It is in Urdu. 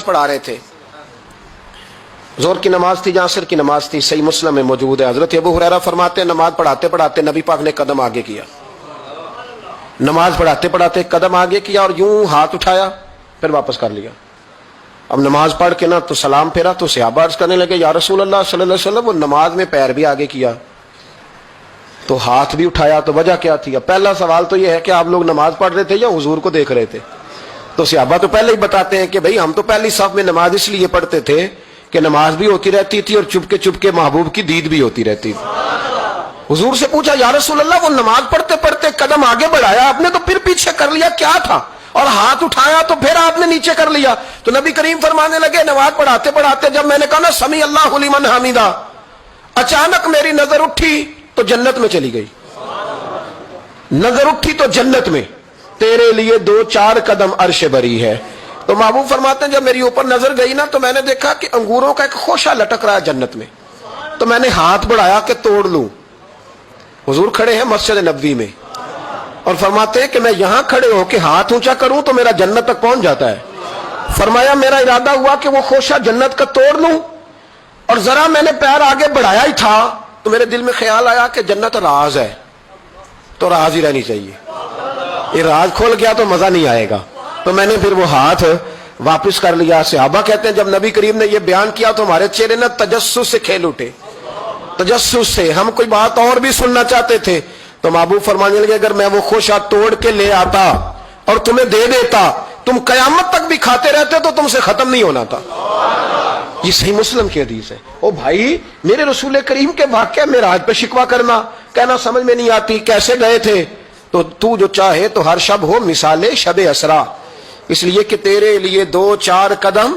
پڑھا رہے تھے، ظہر کی نماز تھی، عصر کی نماز تھی، صحیح مسلم میں موجود ہے۔ حضرت ابو ہریرہ فرماتے ہیں نماز پڑھاتے پڑھاتے نبی پاک نے قدم آگے کیا، نماز پڑھاتے پڑھاتے قدم آگے کیا اور یوں ہاتھ اٹھایا پھر واپس کر لیا۔ اب نماز پڑھ کے نا تو سلام پھیرا تو صحابہ عرض کرنے لگے یا رسول اللہ صلی اللہ علیہ وسلم وہ نماز میں پیر بھی آگے کیا تو ہاتھ بھی اٹھایا، تو وجہ کیا تھی؟ اب پہلا سوال تو یہ ہے کہ آپ لوگ نماز پڑھ رہے تھے یا حضور کو دیکھ رہے تھے؟ تو صحابہ تو پہلے ہی بتاتے ہیں کہ بھئی ہم تو پہلی صف میں نماز اس لیے پڑھتے تھے کہ نماز بھی ہوتی رہتی تھی اور چپ کے محبوب کی دید بھی ہوتی رہتی تھی۔ حضور سے پوچھا یا رسول اللہ وہ نماز پڑھتے پڑھتے قدم آگے بڑھایا آپ نے تو پھر پیچھے کر لیا، کیا تھا؟ اور ہاتھ اٹھایا تو پھر آپ نے نیچے کر لیا۔ تو نبی کریم فرمانے لگے نماز پڑھاتے پڑھاتے جب میں نے کہا نا سمیع اللہ لمن حمیدہ، اچانک میری نظر اٹھی تو جنت میں چلی گئی، نظر اٹھی تو جنت میں، تیرے لیے 2-4 قدم عرش بری ہے۔ تو محبوب فرماتے ہیں جب میری اوپر نظر گئی نا تو میں نے دیکھا کہ انگوروں کا ایک خوشہ لٹک رہا ہے جنت میں، تو میں نے ہاتھ بڑھایا کہ توڑ لوں۔ حضور کھڑے ہیں مسجد نبوی میں اور فرماتے ہیں کہ میں یہاں کھڑے ہو کے ہاتھ اونچا کروں تو میرا جنت تک پہنچ جاتا ہے۔ فرمایا میرا ارادہ ہوا کہ وہ خوشہ جنت کا توڑ لوں، اور ذرا میں نے پیر آگے بڑھایا ہی تھا تو میرے دل میں خیال آیا کہ جنت راز ہے تو راز ہی رہنی چاہیے، یہ راز کھول گیا تو مزہ نہیں آئے گا، تو میں نے پھر وہ ہاتھ واپس کر لیا۔ صحابہ کہتے ہیں جب نبی کریم نے یہ بیان کیا تو ہمارے چہرے نے تجسس سے کھیل اٹھے، تجسس سے ہم کوئی بات اور بھی سننا چاہتے تھے۔ تو محبوب فرمانے لگے اگر میں وہ خوشہ توڑ کے لے آتا اور تمہیں دے دیتا تم قیامت تک بھی کھاتے رہتے تو تم سے ختم نہیں ہونا تھا۔ یہ صحیح مسلم کی حدیث ہے۔ او بھائی میرے رسول کریم کے واقعہ معراج پہ شکوہ کرنا، کہنا سمجھ میں نہیں آتی کیسے گئے تھے، تو جو چاہے تو ہر شب ہو مثال شب اسرا، اس لیے کہ تیرے لیے 2-4 قدم